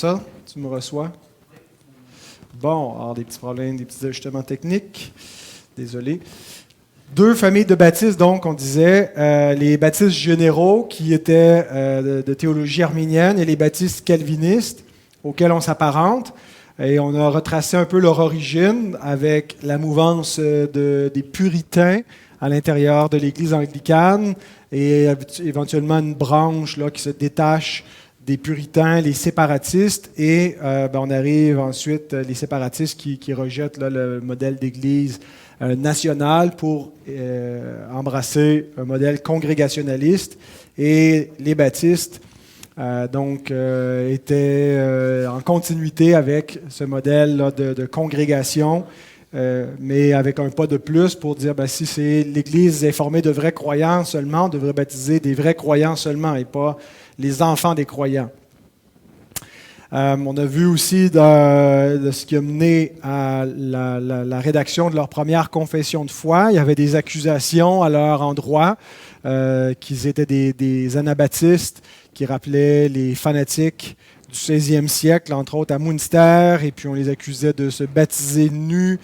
ça? Tu me reçois? Bon, alors des petits problèmes, des petits ajustements techniques. Désolé. Deux familles de baptistes, donc, on disait, les baptistes généraux qui étaient de théologie arménienne et les baptistes calvinistes auxquels on s'apparente. Et on a retracé un peu leur origine avec la mouvance des puritains à l'intérieur de l'Église anglicane et éventuellement une branche là, qui se détache des puritains, les séparatistes, et on arrive ensuite les séparatistes qui rejettent là, le modèle d'Église nationale pour embrasser un modèle congrégationaliste, et les baptistes étaient en continuité avec ce modèle là, de congrégation, mais avec un pas de plus pour dire si c'est l'Église est formée de vrais croyants seulement, on devrait baptiser des vrais croyants seulement et pas les enfants des croyants. On a vu aussi de ce qui a mené à la rédaction de leur première confession de foi. Il y avait des accusations à leur endroit qu'ils étaient des anabaptistes qui rappelaient les fanatiques du 16e siècle, entre autres à Münster, et puis on les accusait de se baptiser nus.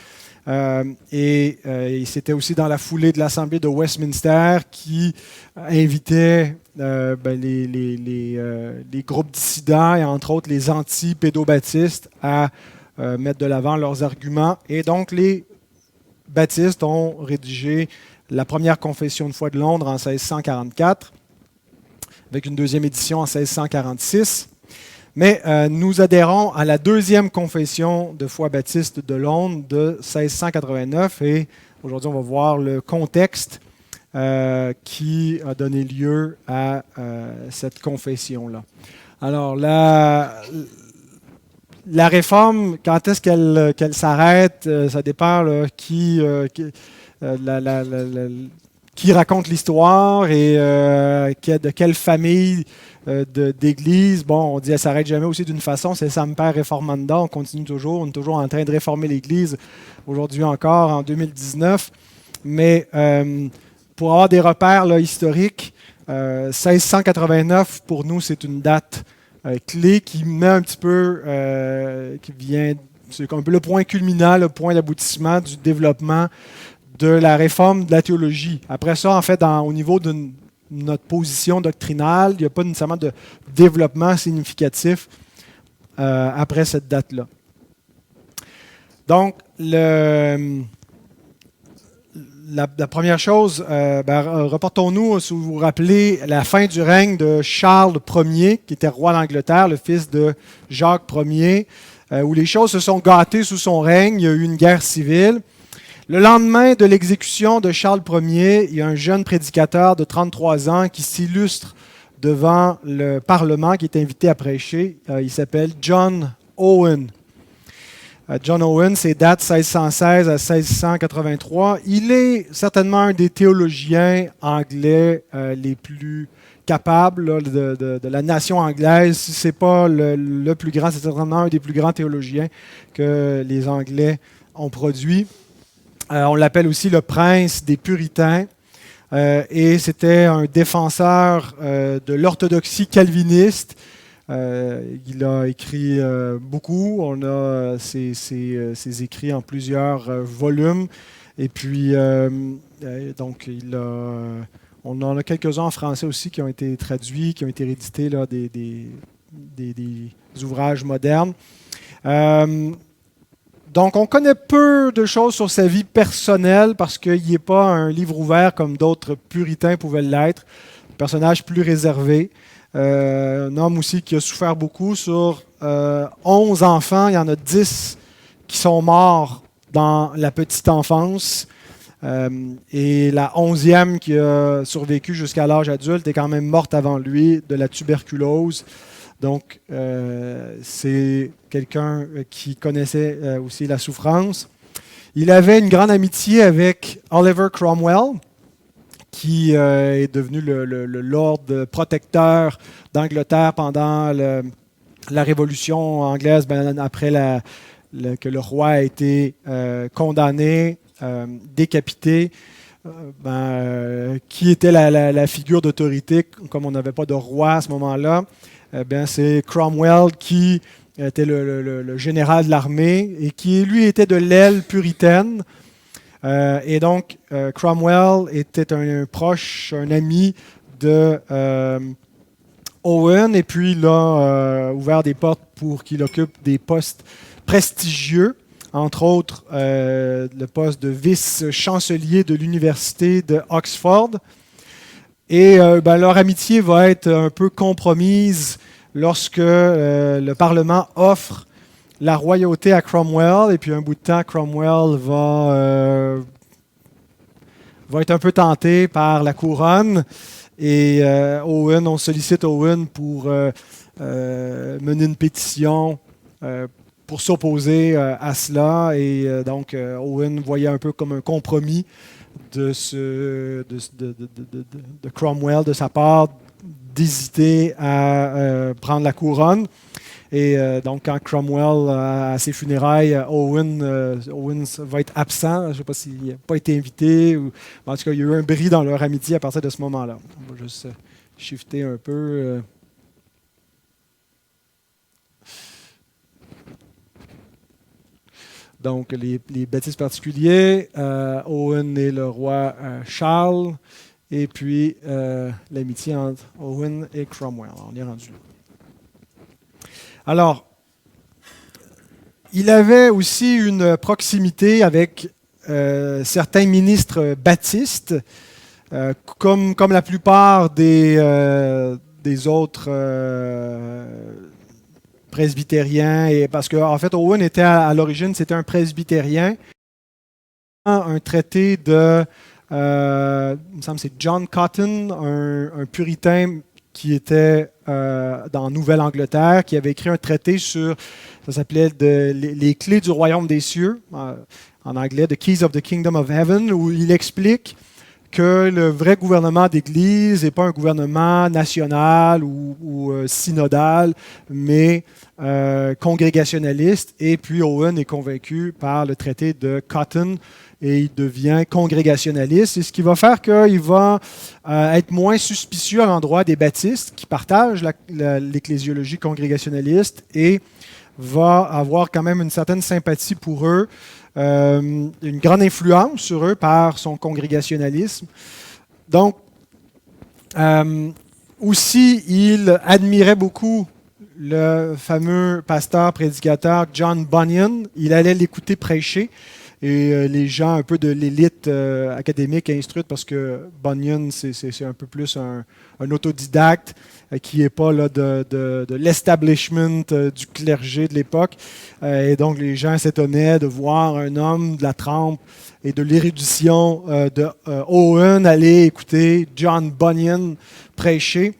Et c'était aussi dans la foulée de l'Assemblée de Westminster qui invitait les groupes dissidents et entre autres les anti-pédobaptistes à mettre de l'avant leurs arguments. Et donc les baptistes ont rédigé la première confession de foi de Londres en 1644, avec une deuxième édition en 1646. Mais nous adhérons à la deuxième confession de foi baptiste de Londres de 1689 et aujourd'hui on va voir le contexte qui a donné lieu à cette confession-là. Alors la réforme, quand est-ce qu'elle s'arrête, ça dépend là, qui raconte l'histoire et de quelle famille d'église. Bon, on dit qu'elle ne s'arrête jamais aussi d'une façon, c'est Semper Reformanda, on continue toujours, on est toujours en train de réformer l'Église, aujourd'hui encore, en 2019. Mais pour avoir des repères là, historiques, 1689, pour nous, c'est une date clé qui met un petit peu, c'est un peu le point culminant, le point d'aboutissement du développement de la réforme de la théologie. Après ça, en fait, au niveau de notre position doctrinale, il n'y a pas nécessairement de développement significatif après cette date-là. Donc, la première chose, reportons-nous, si vous vous rappelez, la fin du règne de Charles Ier, qui était roi d'Angleterre, le fils de Jacques Ier, où les choses se sont gâtées sous son règne. Il y a eu une guerre civile. Le lendemain de l'exécution de Charles Ier, il y a un jeune prédicateur de 33 ans qui s'illustre devant le Parlement, qui est invité à prêcher. Il s'appelle John Owen. John Owen, c'est date 1616 à 1683. Il est certainement un des théologiens anglais les plus capables là, de la nation anglaise. Si ce n'est pas le plus grand, c'est certainement un des plus grands théologiens que les Anglais ont produit. On l'appelle aussi le prince des puritains et c'était un défenseur de l'orthodoxie calviniste. Il a écrit beaucoup, on a ses écrits en plusieurs volumes et puis donc on en a quelques-uns en français aussi qui ont été traduits, qui ont été réédités là, des ouvrages modernes. Donc, on connaît peu de choses sur sa vie personnelle parce qu'il n'est pas un livre ouvert comme d'autres puritains pouvaient l'être. Un personnage plus réservé. Un homme aussi qui a souffert beaucoup. Sur 11 enfants, il y en a 10 qui sont morts dans la petite enfance. Et la 11e qui a survécu jusqu'à l'âge adulte est quand même morte avant lui de la tuberculose. Donc, c'est quelqu'un qui connaissait aussi la souffrance. Il avait une grande amitié avec Oliver Cromwell, qui est devenu le lord protecteur d'Angleterre pendant la Révolution anglaise, après que le roi a été condamné, décapité. Qui était la figure d'autorité, comme on n'avait pas de roi à ce moment-là? C'est Cromwell qui était le général de l'armée, et qui, lui, était de l'aile puritaine. Et donc, Cromwell était un proche, un ami de Owen, et puis il a ouvert des portes pour qu'il occupe des postes prestigieux, entre autres le poste de vice-chancelier de l'université de Oxford. Et leur amitié va être un peu compromise lorsque le Parlement offre la royauté à Cromwell, et puis un bout de temps, Cromwell va être un peu tenté par la couronne, et on sollicite Owen pour mener une pétition pour s'opposer à cela, et donc Owen voyait un peu comme un compromis de Cromwell, de sa part, d'hésiter à prendre la couronne. Et donc, quand Cromwell, à ses funérailles, Owen va être absent. Je ne sais pas s'il n'a pas été invité. En tout cas, il y a eu un bris dans leur amitié à partir de ce moment-là. On va juste shifter un peu. Donc, les baptismes particuliers, Owen et le roi Charles, et puis l'amitié entre Owen et Cromwell. On est rendu là. Alors, il avait aussi une proximité avec certains ministres baptistes, comme la plupart des autres presbytériens, et parce qu'en fait, Owen était à l'origine, c'était un presbytérien. Un traité de, il me semble que c'est John Cotton, un puritain qui était dans Nouvelle-Angleterre, qui avait écrit un traité sur, ça s'appelait les clés du royaume des cieux, en anglais, The Keys of the Kingdom of Heaven, où il explique que le vrai gouvernement d'Église n'est pas un gouvernement national ou synodal, mais congrégationaliste. Et puis Owen est convaincu par le traité de Cotton, et il devient congrégationaliste. C'est ce qui va faire qu'il va être moins suspicieux à l'endroit des baptistes qui partagent l'ecclésiologie congrégationaliste, et va avoir quand même une certaine sympathie pour eux, une grande influence sur eux par son congrégationalisme. Donc, aussi, il admirait beaucoup le fameux pasteur prédicateur John Bunyan. Il allait l'écouter prêcher. Et les gens un peu de l'élite académique instruite, parce que Bunyan, c'est un peu plus un autodidacte qui n'est pas là, de l'establishment du clergé de l'époque. Et donc, les gens s'étonnaient de voir un homme de la trempe et de l'érudition de Owen aller écouter John Bunyan prêcher.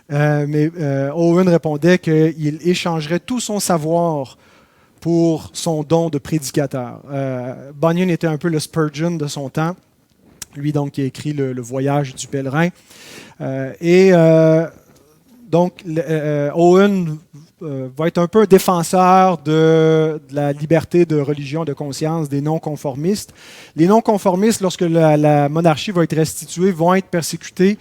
Mais Owen répondait qu'il échangerait tout son savoir pour son don de prédicateur. Bunyan était un peu le Spurgeon de son temps, lui donc qui a écrit le Voyage du pèlerin. Donc Owen va être un peu un défenseur de la liberté de religion, de conscience des non-conformistes. Les non-conformistes, lorsque la monarchie va être restituée, vont être persécutés.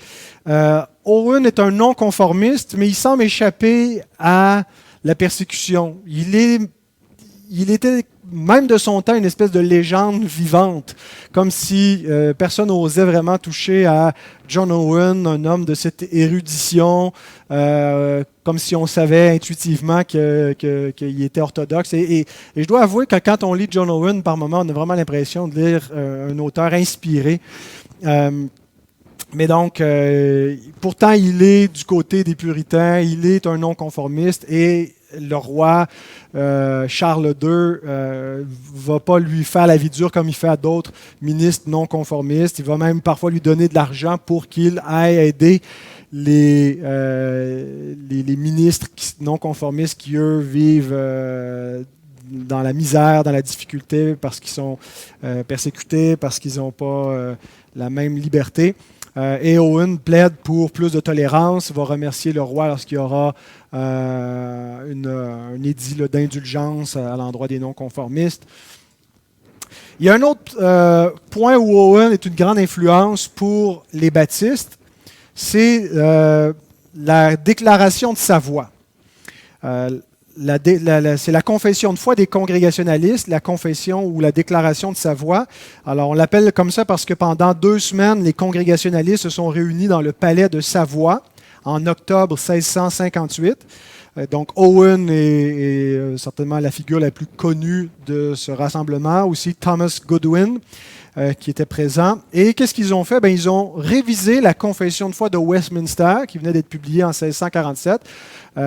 Owen est un non-conformiste, mais il semble échapper à la persécution. Il était même de son temps une espèce de légende vivante, comme si personne n'osait vraiment toucher à John Owen, un homme de cette érudition, comme si on savait intuitivement qu'il était orthodoxe. Et je dois avouer que quand on lit John Owen, par moments, on a vraiment l'impression de lire un auteur inspiré. Mais donc, pourtant, il est du côté des puritains, il est un non-conformiste, et le roi Charles II ne va pas lui faire la vie dure comme il fait à d'autres ministres non-conformistes. Il va même parfois lui donner de l'argent pour qu'il aille aider les ministres non-conformistes qui, eux, vivent dans la misère, dans la difficulté, parce qu'ils sont persécutés, parce qu'ils n'ont pas la même liberté. Et Owen plaide pour plus de tolérance, va remercier le roi lorsqu'il y aura un édit d'indulgence à l'endroit des non-conformistes. Il y a un autre point où Owen est une grande influence pour les baptistes, c'est la déclaration de sa voix. c'est la confession de foi des congrégationalistes, la confession ou la déclaration de sa foi. Alors, on l'appelle comme ça parce que pendant 2 semaines, les congrégationalistes se sont réunis dans le palais de Savoie en octobre 1658. Donc, Owen est certainement la figure la plus connue de ce rassemblement. Aussi, Thomas Goodwin, qui était présent. Et qu'est-ce qu'ils ont fait? Bien, ils ont révisé la confession de foi de Westminster, qui venait d'être publiée en 1647.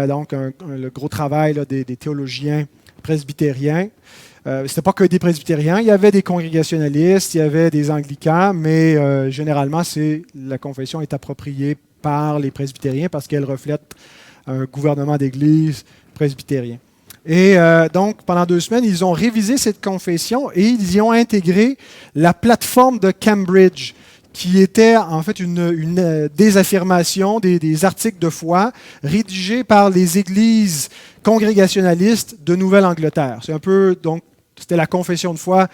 Donc, le gros travail là, des théologiens presbytériens. Ce n'était pas que des presbytériens, il y avait des congrégationalistes, il y avait des anglicans, mais généralement, la confession est appropriée par les presbytériens parce qu'elle reflète un gouvernement d'église presbytérien. Et donc, pendant 2 semaines, ils ont révisé cette confession et ils y ont intégré la plateforme de Cambridge, qui était en fait une désaffirmation des articles de foi rédigés par les églises congrégationalistes de Nouvelle-Angleterre. C'est un peu, donc, c'était la confession de foi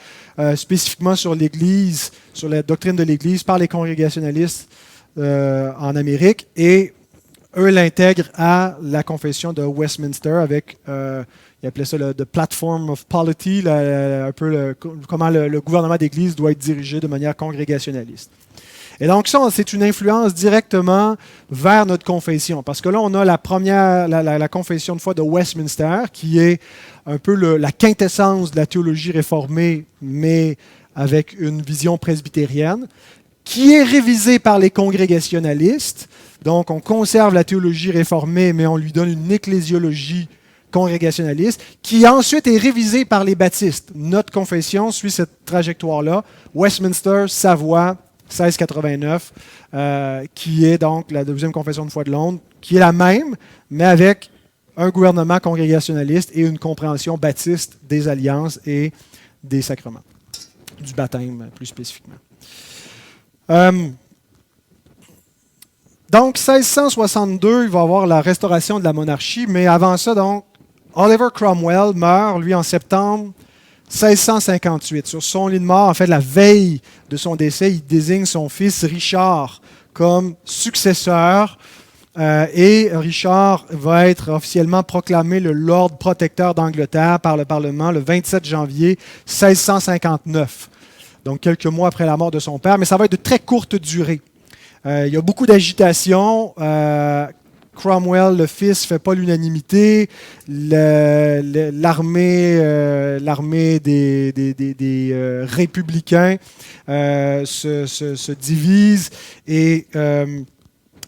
spécifiquement sur l'Église, sur la doctrine de l'Église par les congrégationalistes en Amérique. Et eux l'intègrent à la confession de Westminster avec, ils appelaient ça the Platform of Polity, un peu comment le gouvernement d'Église doit être dirigé de manière congrégationaliste. Et donc ça, c'est une influence directement vers notre confession, parce que là, on a la confession de foi de Westminster, qui est un peu la quintessence de la théologie réformée, mais avec une vision presbytérienne, qui est révisée par les congrégationalistes. Donc, on conserve la théologie réformée, mais on lui donne une ecclésiologie congrégationaliste, qui ensuite est révisée par les baptistes. Notre confession suit cette trajectoire-là. Westminster, Savoie, 1689, qui est donc la deuxième confession de foi de Londres, qui est la même, mais avec un gouvernement congrégationaliste et une compréhension baptiste des alliances et des sacrements, du baptême plus spécifiquement. Donc, 1662, il va y avoir la restauration de la monarchie, mais avant ça, donc, Oliver Cromwell meurt, lui, en septembre 1658. Sur son lit de mort, en fait, la veille de son décès, il désigne son fils Richard comme successeur. Et Richard va être officiellement proclamé le Lord protecteur d'Angleterre par le Parlement le 27 janvier 1659. Donc, quelques mois après la mort de son père, mais ça va être de très courte durée. Il y a beaucoup d'agitation. Cromwell, le fils, ne fait pas l'unanimité. L'armée des républicains se divise. Et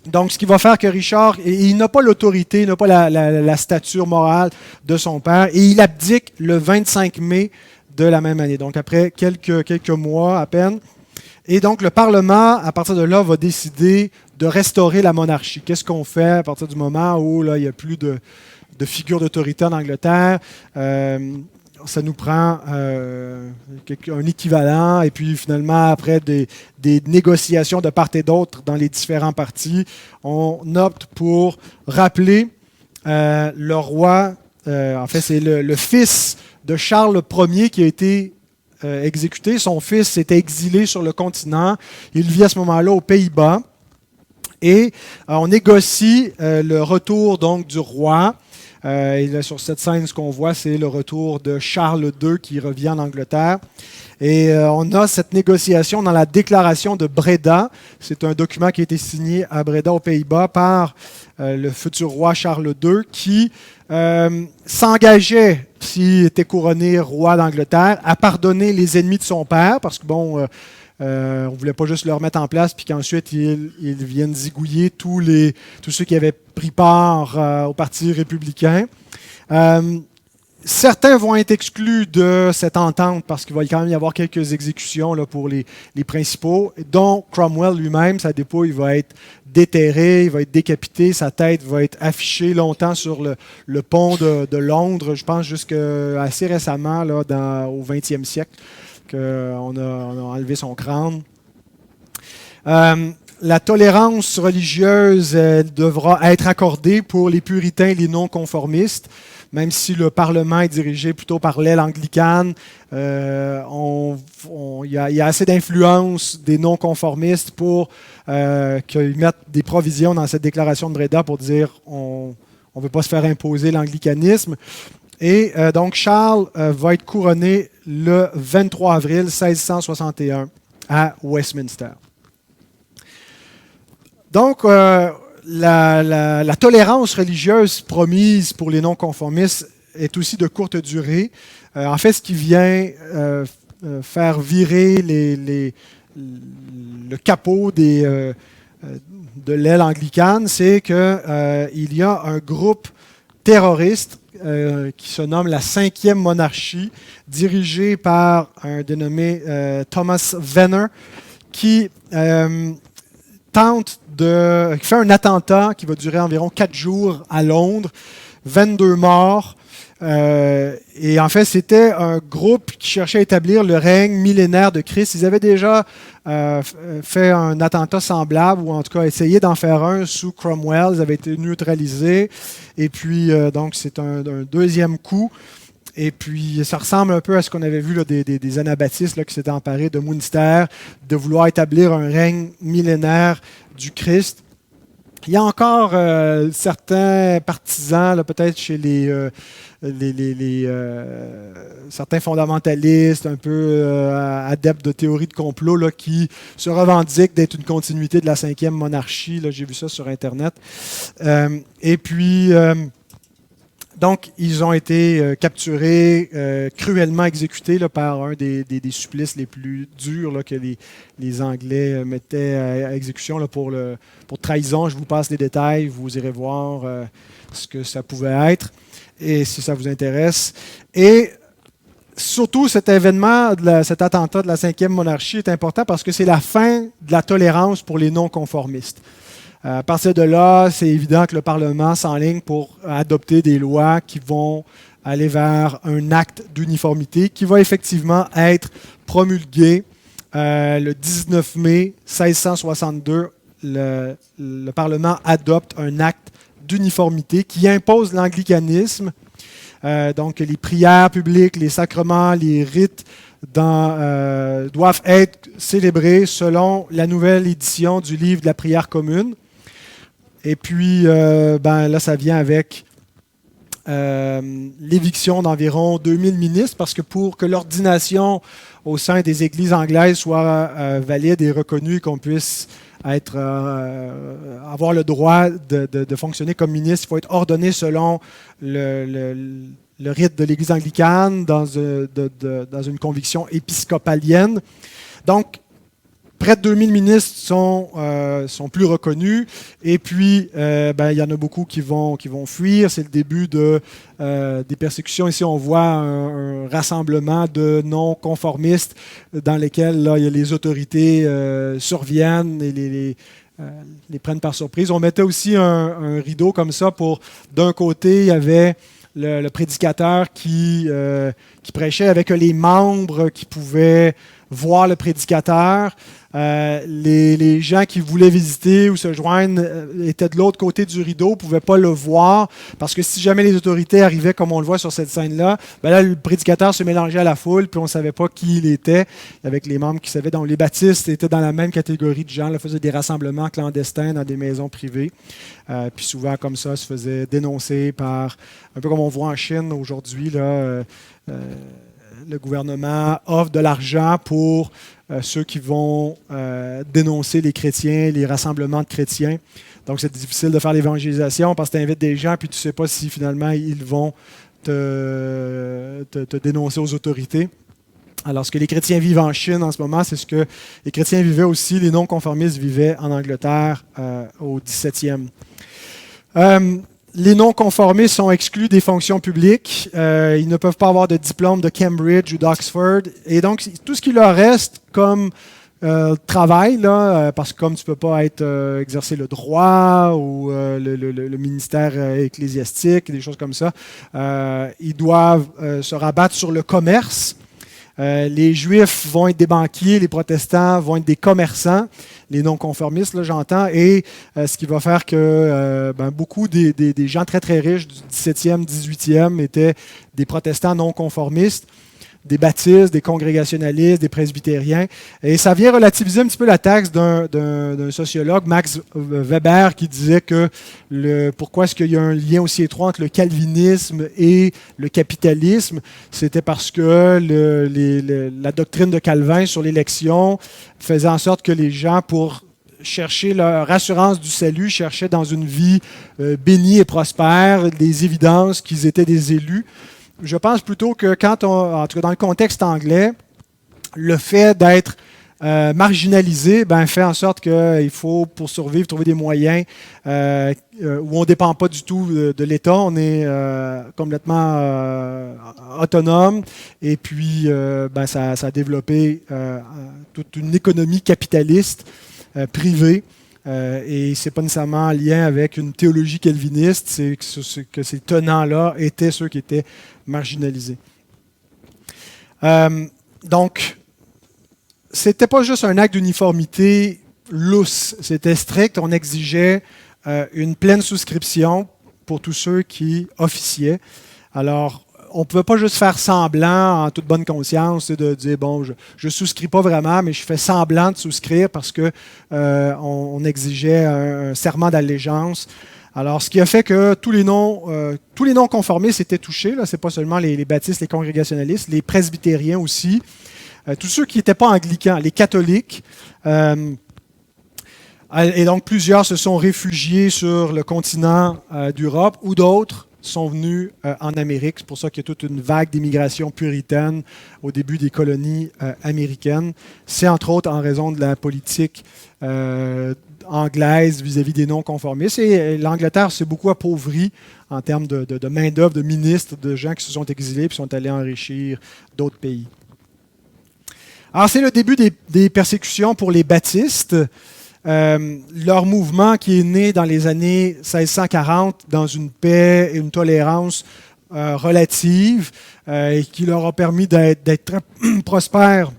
donc, ce qui va faire que Richard, il n'a pas l'autorité, il n'a pas la stature morale de son père. Et il abdique le 25 mai de la même année. Donc, après quelques mois à peine. Et donc, le Parlement, à partir de là, va décider de restaurer la monarchie. Qu'est-ce qu'on fait à partir du moment où là, il n'y a plus de figure d'autorité en Angleterre? Ça nous prend un équivalent. Et puis, finalement, après des négociations de part et d'autre dans les différents partis, on opte pour rappeler le roi. En fait, c'est le fils de Charles Ier qui a été exécuté. Son fils s'était exilé sur le continent. Il vit à ce moment-là aux Pays-Bas. Et on négocie le retour donc du roi. Et là, sur cette scène, ce qu'on voit, c'est le retour de Charles II qui revient en Angleterre. Et on a cette négociation dans la déclaration de Breda. C'est un document qui a été signé à Breda, aux Pays-Bas, par le futur roi Charles II, qui s'engageait, s'il était couronné roi d'Angleterre, à pardonner les ennemis de son père, parce que bon, on ne voulait pas juste le remettre en place, puis qu'ensuite ils viennent zigouiller tous ceux qui avaient pris part au Parti républicain. Certains vont être exclus de cette entente parce qu'il va quand même y avoir quelques exécutions là, pour les principaux, dont Cromwell lui-même, sa dépouille va être déterrée, il va être décapité, sa tête va être affichée longtemps sur le pont de Londres, je pense jusqu'à assez récemment, là, au 20e siècle, qu'on a enlevé son crâne. La tolérance religieuse devra être accordée pour les puritains et les non-conformistes. Même si le Parlement est dirigé plutôt par l'aile anglicane, il y a assez d'influence des non-conformistes pour qu'ils mettent des provisions dans cette déclaration de Breda pour dire on on ne veut pas se faire imposer l'anglicanisme. Et donc Charles va être couronné le 23 avril 1661 à Westminster. Donc, la tolérance religieuse promise pour les non-conformistes est aussi de courte durée. En fait, ce qui vient faire virer le capot de l'aile anglicane, c'est qu'il y a un groupe terroriste qui se nomme la 5e monarchie, dirigé par un dénommé Thomas Venner, qui fait un attentat qui va durer environ 4 jours à Londres, 22 morts. Et en fait, c'était un groupe qui cherchait à établir le règne millénaire de Christ. Ils avaient déjà fait un attentat semblable, ou en tout cas essayé d'en faire un sous Cromwell. Ils avaient été neutralisés. Et puis, donc, c'est un deuxième coup. Et puis, ça ressemble un peu à ce qu'on avait vu là, des anabaptistes là, qui s'étaient emparés de Münster, de vouloir établir un règne millénaire du Christ. Il y a encore certains partisans, là, peut-être chez certains fondamentalistes, un peu adeptes de théories de complot, là, qui se revendiquent d'être une continuité de la 5e monarchie. Là, j'ai vu ça sur Internet. Et puis, donc, ils ont été capturés, cruellement exécutés là, par un des supplices les plus durs là, que les Anglais mettaient à exécution là, pour trahison. Je vous passe les détails, vous irez voir ce que ça pouvait être, et si ça vous intéresse. Et surtout, cet événement, cet attentat de la 5e monarchie est important parce que c'est la fin de la tolérance pour les non-conformistes. À partir de là, c'est évident que le Parlement s'enligne pour adopter des lois qui vont aller vers un acte d'uniformité qui va effectivement être promulgué le 19 mai 1662. Le Parlement adopte un acte d'uniformité qui impose l'anglicanisme. Donc, les prières publiques, les sacrements, les rites doivent être célébrés selon la nouvelle édition du livre de la prière commune. Et puis, là, ça vient avec l'éviction d'environ 2000 ministres, parce que pour que l'ordination au sein des églises anglaises soit valide et reconnue, qu'on puisse avoir le droit de fonctionner comme ministre, il faut être ordonné selon le rite de l'Église anglicane dans une conviction épiscopalienne. Donc, près de 2000 ministres sont plus reconnus, et puis il y en a beaucoup qui vont fuir. C'est le début des persécutions. Ici, on voit un rassemblement de non-conformistes dans lesquels là, les autorités surviennent et les prennent par surprise. On mettait aussi un rideau comme ça pour, d'un côté, il y avait le prédicateur qui prêchait avec les membres qui pouvaient voir le prédicateur. Les gens qui voulaient visiter ou se joindre étaient de l'autre côté du rideau, ne pouvaient pas le voir, parce que si jamais les autorités arrivaient, comme on le voit sur cette scène-là, là, le prédicateur se mélangeait à la foule, puis on ne savait pas qui il était, avec les membres qui savaient. Donc, les baptistes étaient dans la même catégorie de gens, là, faisaient des rassemblements clandestins dans des maisons privées, puis souvent, comme ça, se faisaient dénoncer par, un peu comme on voit en Chine aujourd'hui, là, le gouvernement offre de l'argent pour ceux qui vont dénoncer les chrétiens, les rassemblements de chrétiens. Donc, c'est difficile de faire l'évangélisation parce que tu invites des gens puis tu ne sais pas si finalement ils vont te dénoncer aux autorités. Alors, ce que les chrétiens vivent en Chine en ce moment, c'est ce que les chrétiens vivaient aussi, les non-conformistes vivaient en Angleterre au 17e. Les non-conformistes sont exclus des fonctions publiques. Ils ne peuvent pas avoir de diplôme de Cambridge ou d'Oxford. Et donc, tout ce qui leur reste comme travail, là, parce que comme tu ne peux pas exercer le droit ou le ministère ecclésiastique, des choses comme ça, ils doivent se rabattre sur le commerce. Les Juifs vont être des banquiers, les protestants vont être des commerçants, les non-conformistes, là, j'entends, et ce qui va faire que beaucoup des gens très très riches du 17e, 18e étaient des protestants non-conformistes. des baptistes, des congrégationalistes, des presbytériens. Et ça vient relativiser un petit peu la thèse d'un sociologue, Max Weber, qui disait que pourquoi est-ce qu'il y a un lien aussi étroit entre le calvinisme et le capitalisme, c'était parce que la doctrine de Calvin sur l'élection faisait en sorte que les gens, pour chercher leur assurance du salut, cherchaient dans une vie bénie et prospère des évidences qu'ils étaient des élus. Je pense plutôt que en tout cas dans le contexte anglais, le fait d'être marginalisé fait en sorte qu'il faut, pour survivre, trouver des moyens où on ne dépend pas du tout de l'État, on est complètement autonome, et puis ça a développé toute une économie capitaliste privée. Et ce n'est pas nécessairement en lien avec une théologie calviniste, c'est que ces tenants-là étaient ceux qui étaient marginalisés. Donc, c'était pas juste un acte d'uniformité lousse, c'était strict. On exigeait une pleine souscription pour tous ceux qui officiaient. Alors, on ne pouvait pas juste faire semblant en toute bonne conscience de dire, bon, je ne souscris pas vraiment, mais je fais semblant de souscrire parce qu'on exigeait un serment d'allégeance. Alors, ce qui a fait que tous les non-conformistes étaient touchés. Ce n'est pas seulement les baptistes, les congrégationalistes, les presbytériens aussi. Tous ceux qui n'étaient pas anglicans, les catholiques. Et donc, plusieurs se sont réfugiés sur le continent d'Europe, ou d'autres sont venus en Amérique. C'est pour ça qu'il y a toute une vague d'immigration puritaine au début des colonies américaines. C'est entre autres en raison de la politique anglaise vis-à-vis des non-conformistes. Et l'Angleterre s'est beaucoup appauvrie en termes de main-d'œuvre, de ministres, de gens qui se sont exilés et sont allés enrichir d'autres pays. Alors, c'est le début des persécutions pour les baptistes. Leur mouvement qui est né dans les années 1640 dans une paix et une tolérance relative et qui leur a permis d'être très prospères.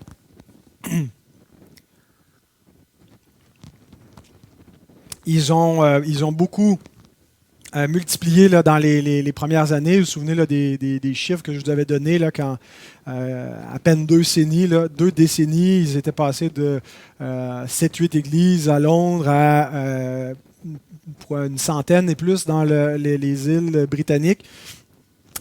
Ils ont beaucoup multiplié là, dans les premières années. Vous vous souvenez là, des chiffres que je vous avais donnés là, quand à peine 2 décennies, ils étaient passés de 7-8 églises à Londres à une centaine et plus dans les îles britanniques.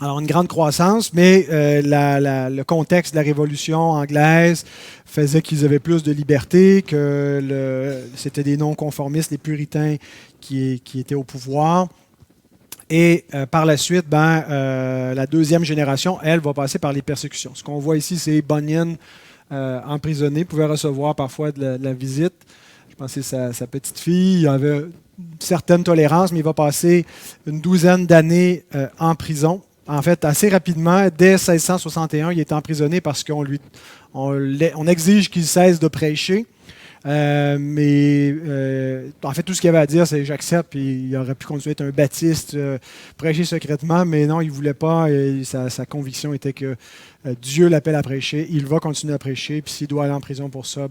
Alors, une grande croissance, mais le contexte de la Révolution anglaise faisait qu'ils avaient plus de liberté, que c'était des non-conformistes, les puritains qui étaient au pouvoir. Et par la suite, la deuxième génération, elle, va passer par les persécutions. Ce qu'on voit ici, c'est Bunyan emprisonné, pouvait recevoir parfois de la visite. Je pense que c'est sa petite fille. Il avait une certaine tolérance, mais il va passer une douzaine d'années en prison. En fait, assez rapidement, dès 1661, il est emprisonné parce qu'on exige qu'il cesse de prêcher. En fait, tout ce qu'il avait à dire, c'est j'accepte, puis il aurait pu continuer à être un baptiste, prêcher secrètement, mais non, il ne voulait pas, et sa conviction était que Dieu l'appelle à prêcher, il va continuer à prêcher, puis s'il doit aller en prison pour ça,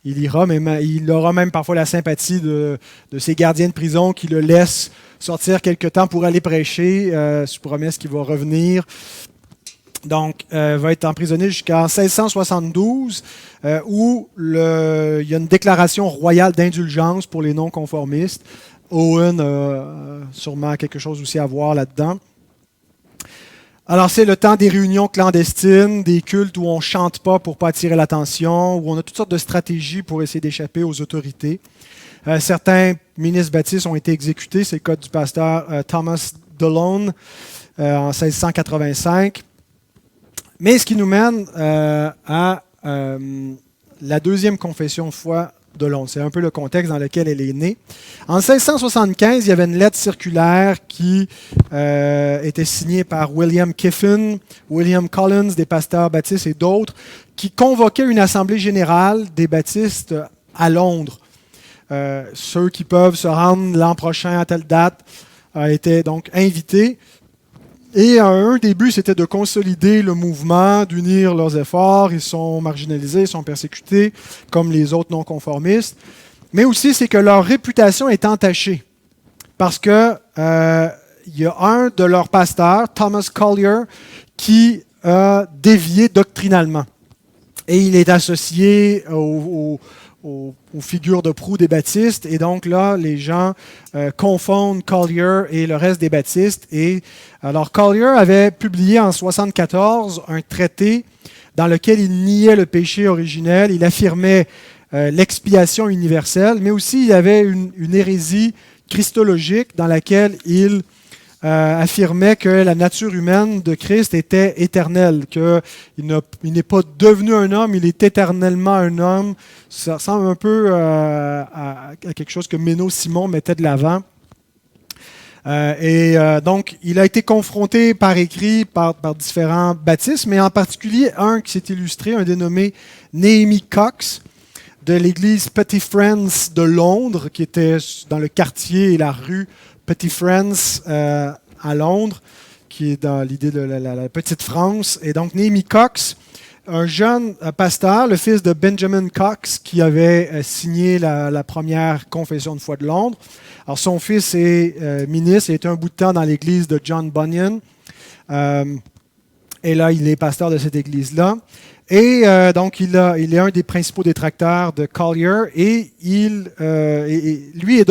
il ira, mais il aura même parfois la sympathie de ses gardiens de prison qui le laissent sortir quelque temps pour aller prêcher, sous promesse qu'il va revenir. Donc, va être emprisonné jusqu'en 1672, où il y a une déclaration royale d'indulgence pour les non-conformistes. Owen a sûrement quelque chose aussi à voir là-dedans. Alors, c'est le temps des réunions clandestines, des cultes où on ne chante pas pour ne pas attirer l'attention, où on a toutes sortes de stratégies pour essayer d'échapper aux autorités. Certains ministres baptistes ont été exécutés. C'est le cas du pasteur Thomas Delone en 1685. Mais ce qui nous mène à la deuxième confession de foi de Londres. C'est un peu le contexte dans lequel elle est née. En 1675, il y avait une lettre circulaire qui était signée par William Kiffin, William Collins, des pasteurs baptistes et d'autres, qui convoquait une assemblée générale des baptistes à Londres. Ceux qui peuvent se rendre l'an prochain à telle date étaient donc invités. Et un des buts, c'était de consolider le mouvement, d'unir leurs efforts. Ils sont marginalisés, ils sont persécutés, comme les autres non-conformistes. Mais aussi, c'est que leur réputation est entachée. Parce que il y a un de leurs pasteurs, Thomas Collier, qui a dévié doctrinalement. Et il est associé aux figures de proue des baptistes. Et donc là, les gens confondent Collier et le reste des baptistes. Et alors, Collier avait publié en 1974 un traité dans lequel il niait le péché originel. Il affirmait l'expiation universelle, mais aussi il y avait une hérésie christologique dans laquelle il affirmait que la nature humaine de Christ était éternelle, qu'il n'est pas devenu un homme, il est éternellement un homme. Ça ressemble un peu à quelque chose que Menno Simon mettait de l'avant. Donc, il a été confronté par écrit par différents baptistes, mais en particulier un qui s'est illustré, un dénommé Naomi Cox, de l'église Petit Friends de Londres, qui était dans le quartier et la rue Petit Friends à Londres, qui est dans l'idée de la petite France. Et donc, Naomi Cox, un jeune pasteur, le fils de Benjamin Cox, qui avait signé la première confession de foi de Londres. Alors, son fils est ministre, il a été un bout de temps dans l'église de John Bunyan. Et là, il est pasteur de cette église-là. Et donc, il est un des principaux détracteurs de Collier. Et lui et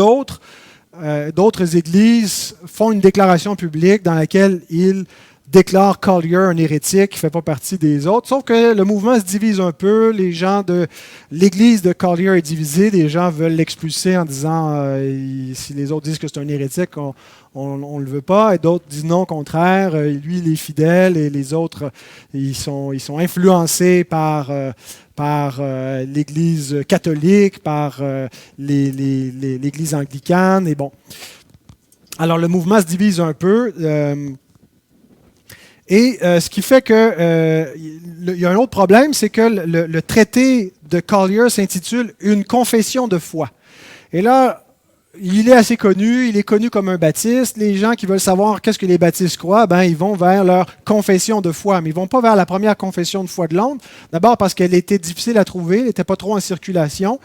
d'autres églises font une déclaration publique dans laquelle ils déclarent Collier un hérétique qui ne fait pas partie des autres. Sauf que le mouvement se divise un peu. Les gens de l'église de Collier est divisée. Les gens veulent l'expulser en disant si les autres disent que c'est un hérétique, on ne le veut pas. Et d'autres disent non, au contraire. Lui, il est fidèle et les autres, ils sont influencés par l'Église catholique, par l'Église anglicane. Et bon. Alors, le mouvement se divise un peu. Ce qui fait que il y a un autre problème, c'est que le traité de Collier s'intitule « Une confession de foi ». Et là, il est assez connu, il est connu comme un baptiste. Les gens qui veulent savoir qu'est-ce que les baptistes croient, ils vont vers leur confession de foi, mais ils ne vont pas vers la première confession de foi de Londres. D'abord parce qu'elle était difficile à trouver, elle n'était pas trop en circulation.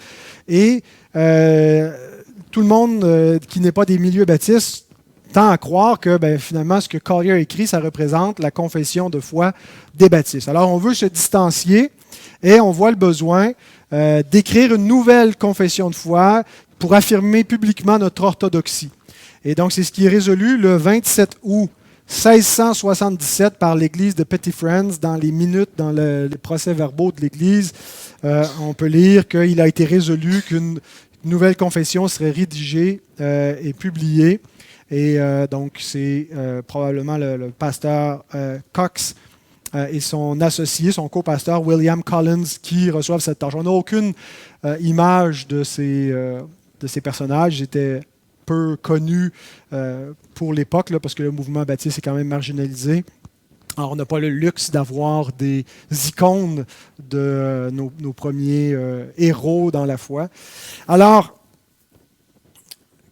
Et tout le monde qui n'est pas des milieux baptistes tend à croire que finalement, ce que Collier écrit, ça représente la confession de foi des baptistes. Alors, on veut se distancier et on voit le besoin d'écrire une nouvelle confession de foi pour affirmer publiquement notre orthodoxie. Et donc, c'est ce qui est résolu le 27 août 1677 par l'Église de Petit Friends. Dans les minutes, dans les procès-verbaux de l'Église, on peut lire qu'il a été résolu qu'une nouvelle confession serait rédigée et publiée. Et donc, c'est probablement le pasteur Cox et son associé, son co-pasteur William Collins, qui reçoivent cette tâche. On n'a aucune image de ces personnages. Ils étaient peu connus pour l'époque, parce que le mouvement baptiste est quand même marginalisé. Alors, on n'a pas le luxe d'avoir des icônes de nos premiers héros dans la foi. Alors,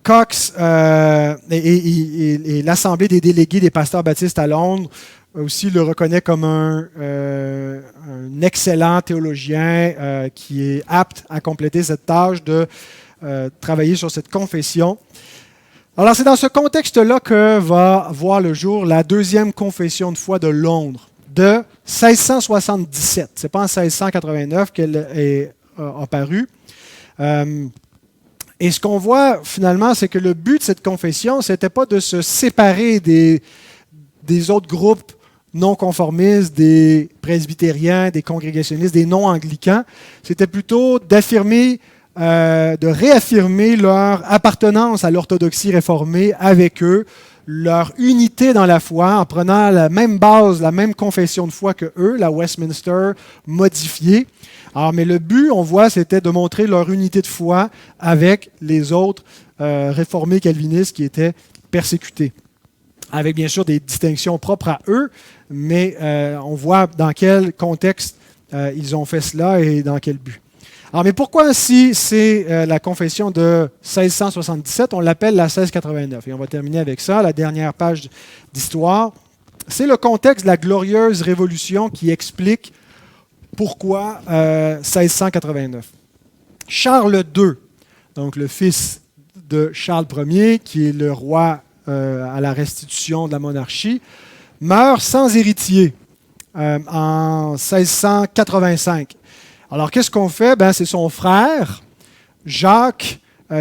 Cox et l'Assemblée des délégués des pasteurs baptistes à Londres aussi le reconnaît comme un excellent théologien qui est apte à compléter cette tâche de travailler sur cette confession. Alors, c'est dans ce contexte-là que va voir le jour la deuxième confession de foi de Londres de 1677. Ce n'est pas en 1689 qu'elle est apparue. Et ce qu'on voit finalement, c'est que le but de cette confession, ce n'était pas de se séparer des autres groupes non conformistes, des presbytériens, des congrégationnistes, des non-anglicans. C'était plutôt de réaffirmer leur appartenance à l'orthodoxie réformée avec eux, leur unité dans la foi en prenant la même base, la même confession de foi que eux, la Westminster modifiée. Alors, mais le but, on voit, c'était de montrer leur unité de foi avec les autres réformés calvinistes qui étaient persécutés. Avec bien sûr des distinctions propres à eux, mais on voit dans quel contexte ils ont fait cela et dans quel but. Alors, mais pourquoi, si c'est la confession de 1677, on l'appelle la 1689? Et on va terminer avec ça, la dernière page d'histoire. C'est le contexte de la glorieuse révolution qui explique pourquoi 1689. Charles II, donc le fils de Charles Ier, qui est le roi à la restitution de la monarchie, meurt sans héritier. en 1685. Alors, qu'est-ce qu'on fait? Ben, c'est son frère, Jacques,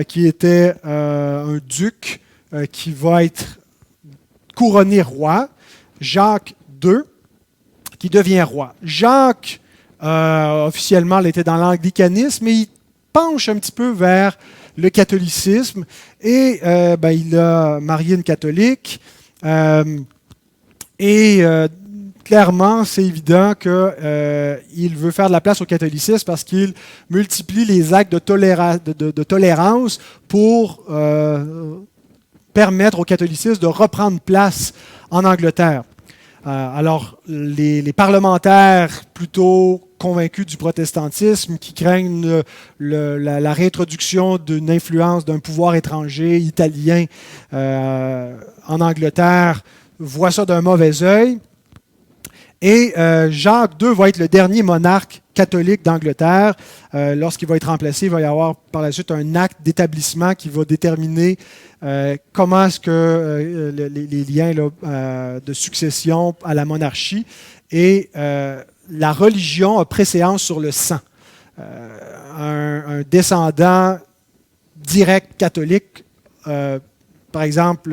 qui était un duc, qui va être couronné roi. Jacques II, qui devient roi. Jacques, officiellement, il était dans l'anglicanisme, mais il penche un petit peu vers le catholicisme et il a marié une catholique. Clairement, c'est évident qu'il veut faire de la place au catholicisme parce qu'il multiplie les actes de tolérance pour permettre au catholicisme de reprendre place en Angleterre. Alors, les parlementaires plutôt convaincus du protestantisme, qui craignent la réintroduction d'une influence d'un pouvoir étranger italien en Angleterre, voient ça d'un mauvais œil. Et Jacques II va être le dernier monarque catholique d'Angleterre. Lorsqu'il va être remplacé, il va y avoir par la suite un acte d'établissement qui va déterminer comment est-ce que les liens de succession à la monarchie et la religion a préséance sur le sang. Un descendant direct catholique, par exemple,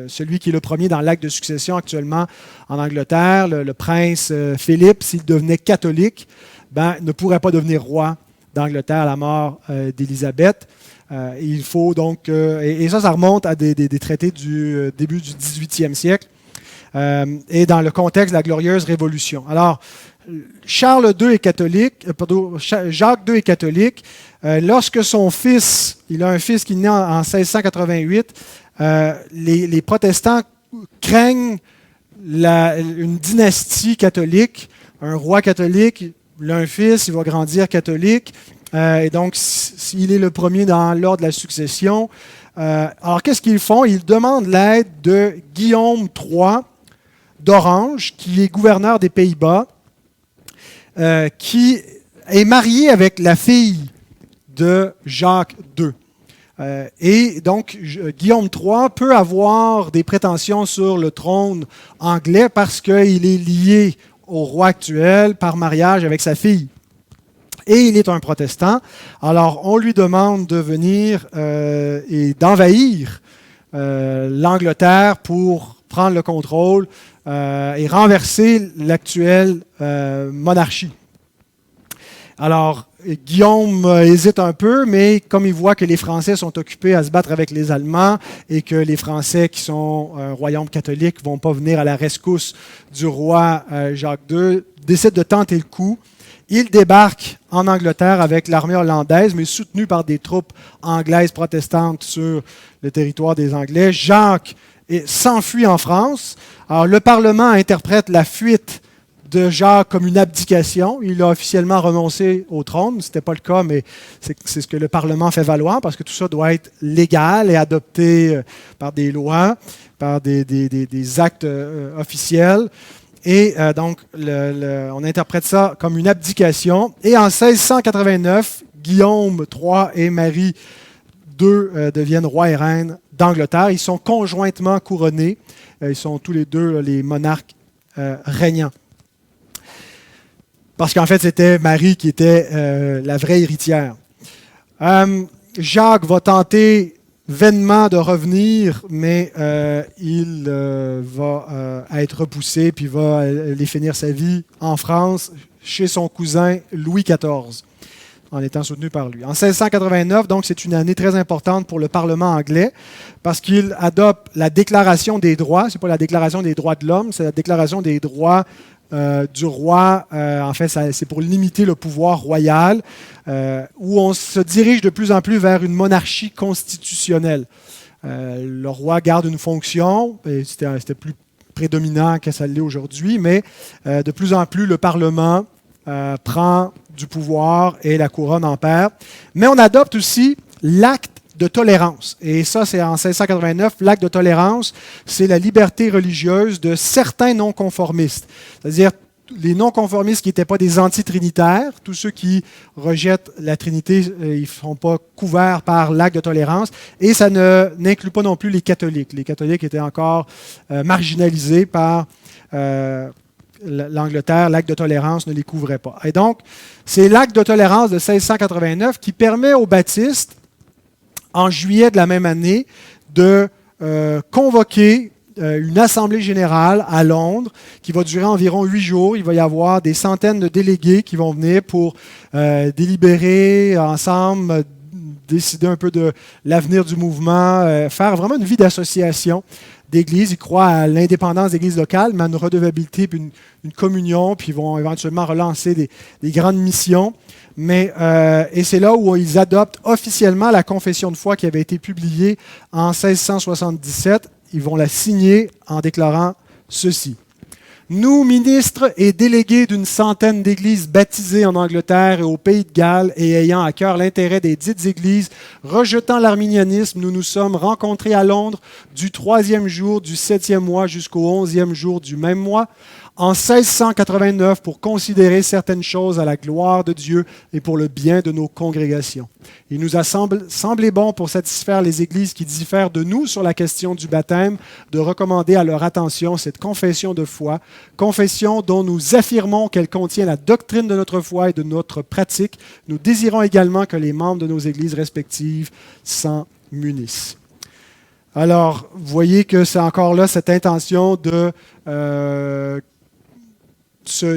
celui qui est le premier dans l'acte de succession actuellement en Angleterre, le prince Philippe, s'il devenait catholique, ne pourrait pas devenir roi d'Angleterre à la mort d'Élisabeth. Il faut donc, et ça remonte à des traités du début du 18e siècle, et dans le contexte de la Glorieuse Révolution. Alors, Charles II est catholique, Jacques II est catholique. Lorsque son fils, il a un fils qui naît en 1688, les protestants craignent une dynastie catholique, un roi catholique, il a un fils, il va grandir catholique, et donc s'il est le premier dans l'ordre de la succession. Alors qu'est-ce qu'ils font? Ils demandent l'aide de Guillaume III d'Orange, qui est gouverneur des Pays-Bas, qui est marié avec la fille de Jacques II. Et donc, Guillaume III peut avoir des prétentions sur le trône anglais parce qu'il est lié au roi actuel par mariage avec sa fille. Et il est un protestant. Alors, on lui demande de venir et d'envahir l'Angleterre pour prendre le contrôle et renverser l'actuelle monarchie. Alors, Guillaume hésite un peu, mais comme il voit que les Français sont occupés à se battre avec les Allemands et que les Français, qui sont un royaume catholique, ne vont pas venir à la rescousse du roi Jacques II, décide de tenter le coup. Il débarque en Angleterre avec l'armée hollandaise, mais soutenu par des troupes anglaises protestantes sur le territoire des Anglais. Jacques s'enfuit en France. Alors, le Parlement interprète la fuite de Jacques comme une abdication. Il a officiellement renoncé au trône. Ce n'était pas le cas, mais c'est ce que le Parlement fait valoir, parce que tout ça doit être légal et adopté par des lois, par des actes officiels. Et donc, on interprète ça comme une abdication. Et en 1689, Guillaume III et Marie II deviennent rois et reines d'Angleterre. Ils sont conjointement couronnés. Ils sont tous les deux les monarques régnants. Parce qu'en fait, c'était Marie qui était la vraie héritière. Jacques va tenter vainement de revenir, mais il va être repoussé, puis va aller finir sa vie en France, chez son cousin Louis XIV, en étant soutenu par lui. En 1689, donc, c'est une année très importante pour le Parlement anglais, parce qu'il adopte la Déclaration des droits. Ce n'est pas la Déclaration des droits de l'homme, c'est la Déclaration des droits du roi. En fait, c'est pour limiter le pouvoir royal, où on se dirige de plus en plus vers une monarchie constitutionnelle. Le roi garde une fonction, et c'était plus prédominant que ça l'est aujourd'hui, mais de plus en plus, le Parlement prend du pouvoir et la couronne en perd. Mais on adopte aussi l'acte de tolérance. Et ça, c'est en 1689. L'acte de tolérance, c'est la liberté religieuse de certains non-conformistes. C'est-à-dire les non-conformistes qui n'étaient pas des anti-trinitaires, tous ceux qui rejettent la Trinité, ils ne sont pas couverts par l'acte de tolérance. Et ça n'inclut pas non plus les catholiques. Les catholiques étaient encore marginalisés par l'Angleterre, l'acte de tolérance ne les couvrait pas. Et donc, c'est l'acte de tolérance de 1689 qui permet aux baptistes, en juillet de la même année, de convoquer une assemblée générale à Londres qui va durer environ 8 jours. Il va y avoir des centaines de délégués qui vont venir pour délibérer ensemble, décider un peu de l'avenir du mouvement, faire vraiment une vie d'association d'église. Ils croient à l'indépendance d'église locales, mais à une redevabilité, puis une communion, puis ils vont éventuellement relancer des grandes missions. Et c'est là où ils adoptent officiellement la confession de foi qui avait été publiée en 1677. Ils vont la signer en déclarant ceci. Nous, ministres et délégués d'une centaine d'églises baptisées en Angleterre et au Pays de Galles et ayant à cœur l'intérêt des dites églises, rejetant l'arminianisme, nous nous sommes rencontrés à Londres du 3e jour du 7e mois jusqu'au 11e jour du même mois, en 1689, pour considérer certaines choses à la gloire de Dieu et pour le bien de nos congrégations. Il nous a semblé bon, pour satisfaire les églises qui diffèrent de nous sur la question du baptême, de recommander à leur attention cette confession de foi, confession dont nous affirmons qu'elle contient la doctrine de notre foi et de notre pratique. Nous désirons également que les membres de nos églises respectives s'en munissent. Alors, vous voyez que c'est encore là cette intention de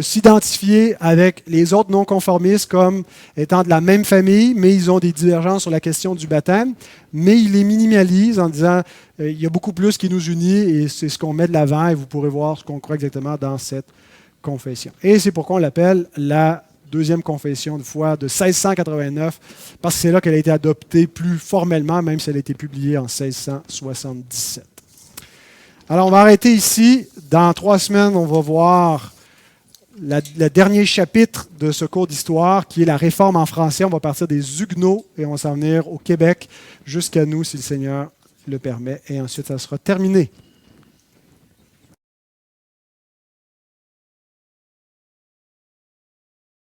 s'identifier avec les autres non-conformistes comme étant de la même famille, mais ils ont des divergences sur la question du baptême, mais ils les minimalisent en disant il y a beaucoup plus qui nous unit et c'est ce qu'on met de l'avant et vous pourrez voir ce qu'on croit exactement dans cette confession. Et c'est pourquoi on l'appelle la deuxième confession de foi de 1689, parce que c'est là qu'elle a été adoptée plus formellement, même si elle a été publiée en 1677. Alors on va arrêter ici. Dans 3 semaines, on va voir le dernier chapitre de ce cours d'histoire, qui est la Réforme en français. On va partir des Huguenots et on va s'en venir au Québec jusqu'à nous, si le Seigneur le permet. Et ensuite, ça sera terminé.